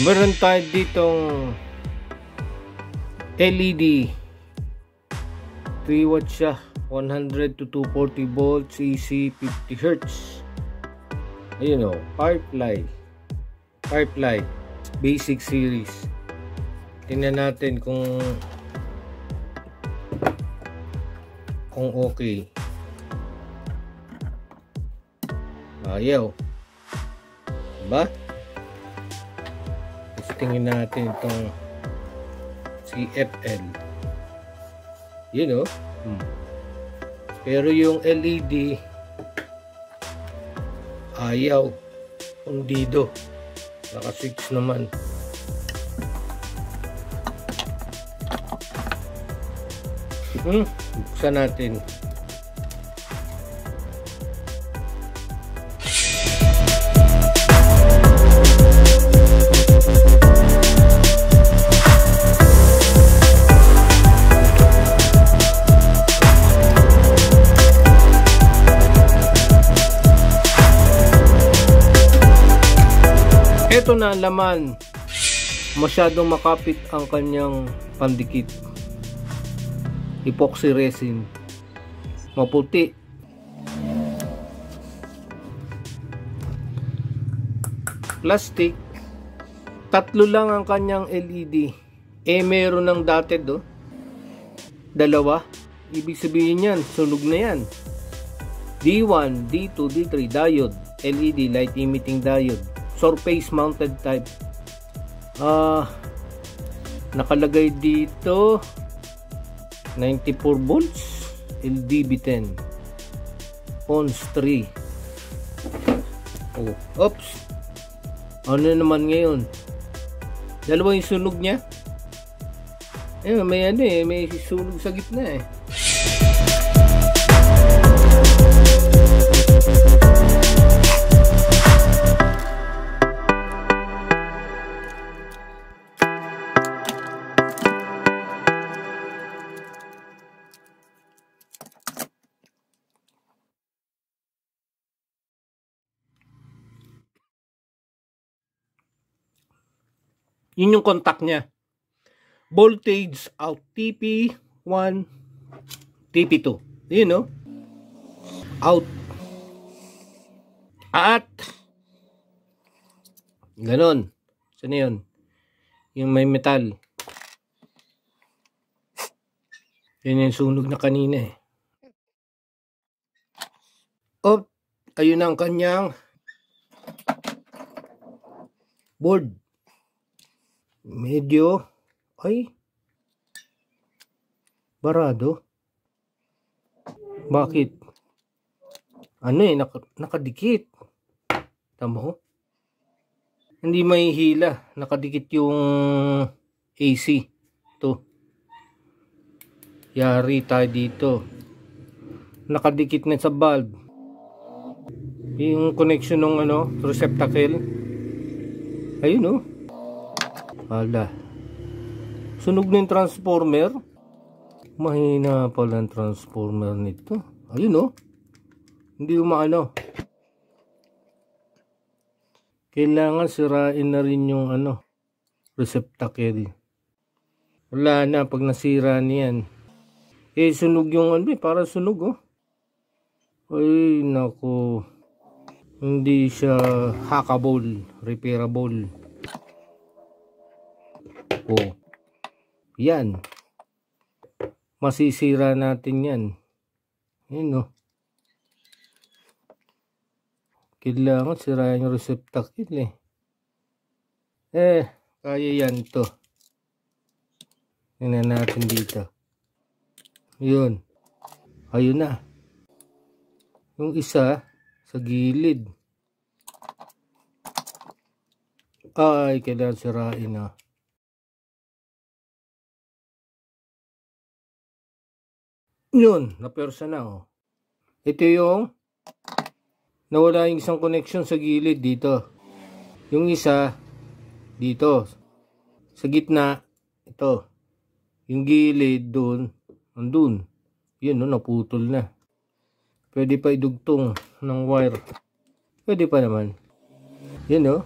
Meron tayo ditong LED 3 watts siya, 100 to 240 volts, AC, 50 Hz. Ayun o, Firefly basic series. Tingnan natin kung okay. Ayaw, diba? Tingin natin itong CFL, you know. Pero yung LED ayaw, hundido, naka 6 naman. Buksan natin. Ito na laman, masyadong makapit ang kanyang pandikit. Epoxy resin, maputi. Plastic, 3 lang ang kanyang LED. Meron ng dotted do, 2. Ibig sabihin yan, sunog na yan. D1, D2, D3 diode, LED light emitting diode, surface mounted type. Nakalagay dito 94 volts, LDB10, ons 3. Oops, ano naman ngayon, 2 yung sunog niya. May may sunog sa gitna . Yun yung contact niya. Voltage out, TP1, TP2. Yun no? Out. At ganon. Saan yun? Yung may metal. Yun yung sunog na kanina . Ayun ang kanyang board. Medyo barado. Bakit? Nakadikit. Tama. Hindi may hila, nakadikit yung AC. Ito, yari tayo dito. Nakadikit na sa bulb yung connection ng receptacle. Ayun Hala, sunog na yung transformer. Mahina pala ang transformer nito. Ayun hindi umaano. Kailangan sirain na rin yung receptacle. Wala na pag nasira niyan. Sunog yung para sunog Ay nako, hindi siya hackable, repairable. Yan, masisira natin yan. Yun kailangan sirain yung receptacle kaya yan to. Tingnan natin dito. Yun, ayun na. Yung isa sa gilid ay kailangan sirain Yun, napersa na Ito yung nawala yung isang connection sa gilid dito. Yung isa dito sa gitna, ito. Yung gilid doon, andun. Yun naputol na. Pwede pa idugtong ng wire. Pwede pa naman. Yun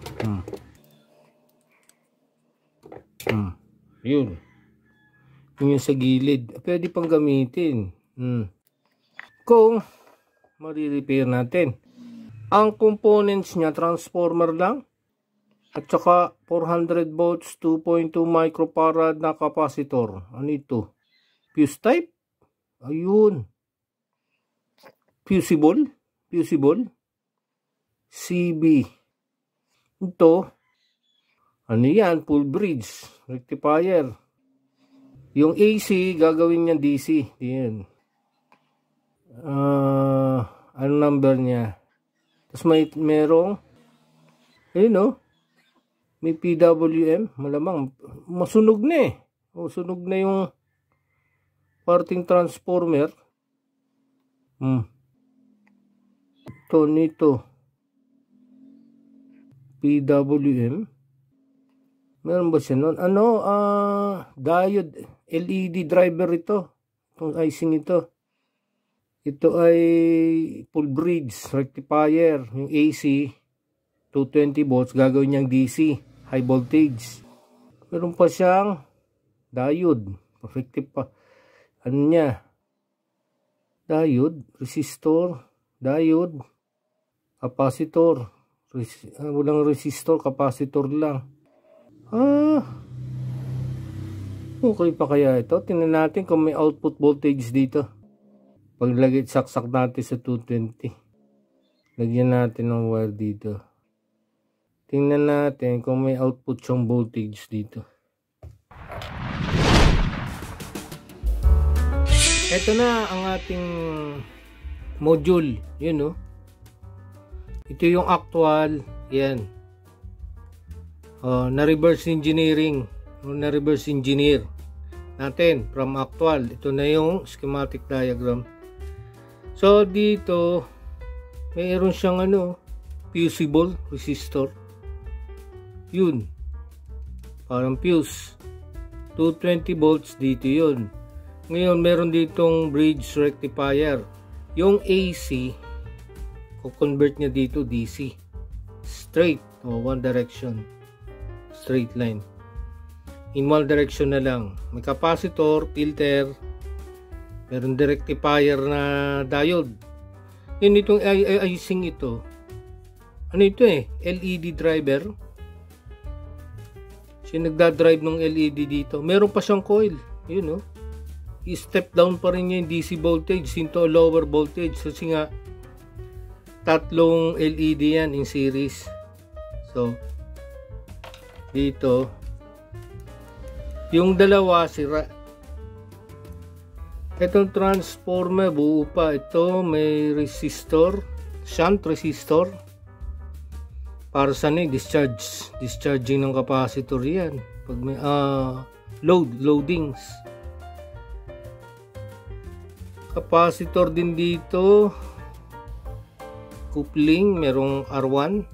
Yun. Yung sa gilid. Pwede pang gamitin. Kung marirepair natin. Ang components niya, transformer lang. At saka 400 volts, 2.2 microfarad na capacitor. Ano ito? Fuse type? Ayun. Fusible? CB. Ito. Ano yan? Full bridge. Rectifier. Yung AC, gagawin niya DC. Yan. Ano number niya? Tapos merong ayun o. May PWM. Malamang masunog na eh. Sunog na yung parting transformer. Ito nito. PWM. Meron ba siya nun? Diode. LED driver ito. Itong IC nito. Ito ay full bridge rectifier. Yung AC 220 volts. Gagawin niyang DC. High voltage. Meron pa siyang diode. Ano niya? Diode. Resistor. Diode. Capacitor. Walang resistor. Capacitor lang. Okay pa kaya ito? Tingnan natin kung may output voltage dito. Paglagay, saksak natin sa 220. Lagyan natin ng wire dito. Tingnan natin kung may output yung voltage dito. Ito na ang ating module. Yun, ito yung actual. Yan. Na-reverse engineering. Na-reverse engineer natin from actual. Ito na yung schematic diagram. So, dito, mayroon siyang fusible resistor. Yun. Parang fuse. 220 volts dito yun. Ngayon, meron ditong bridge rectifier. Yung AC, convert niya dito DC. Straight. One direction. Straight line. In one direction na lang. May capacitor, filter, meron rectifier na diode. Yun itong icing ito. Ano ito LED driver. Siya nagdadrive ng LED dito. Meron pa siyang coil. Yun I-step down pa rin niya yung DC voltage into lower voltage. Kasi nga, tatlong LED yan in series. So, dito, yung dalawa sira. Itong transformer buo pa. Ito may resistor, shunt resistor. Para sa discharging ng capacitor yan. Pag may loadings. Capacitor din dito. Coupling, merong R1.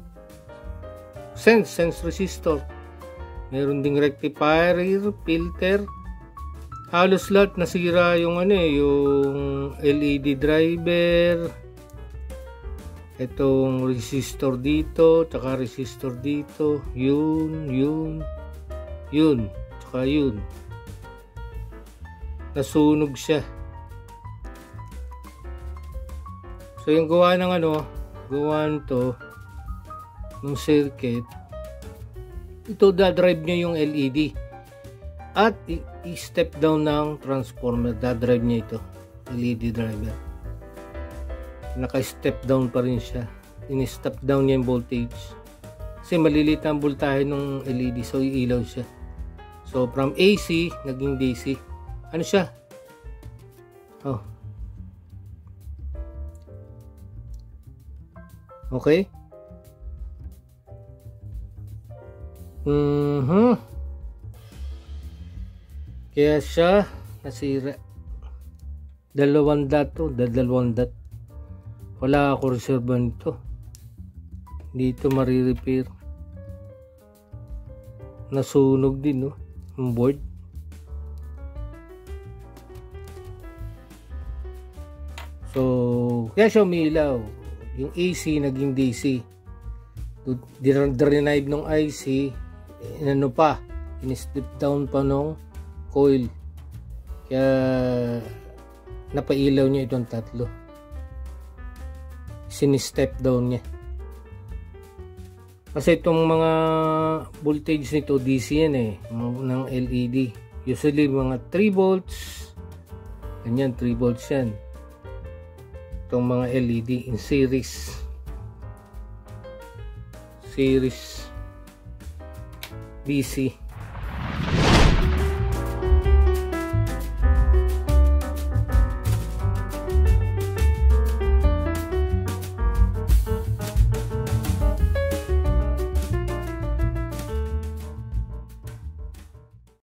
Sense resistor. Meron ding rectifier, filter. Halos lahat nasira yung yung LED driver. Itong resistor dito, tsaka resistor dito. Yun. Tsaka yun. Nasunog siya. So yung gawa ng gawaan to ng circuit. Ito da-drive niya yung LED. At i-step down ng transformer. Da-drive niya ito. LED driver. Naka-step down pa rin siya. In-step down niya yung voltage. Kasi malilit ang voltahe ng LED. So, iilaw siya. So, from AC, naging DC. Ano siya? Okay? Kaya siya nasira. Dalawang dot. Wala ako reserve nito. Dito marirepair. Nasunog din ang board. So, kaya siya umilaw. Yung AC naging DC. Derive ng IC, in-step down pa nung coil. Kaya napailaw niya itong tatlo. Sin-step down niya. Kasi itong mga voltage nito DC yan ng LED. Usually mga 3 volts. Ganyan, 3 volts yan. Itong mga LED in series. DC.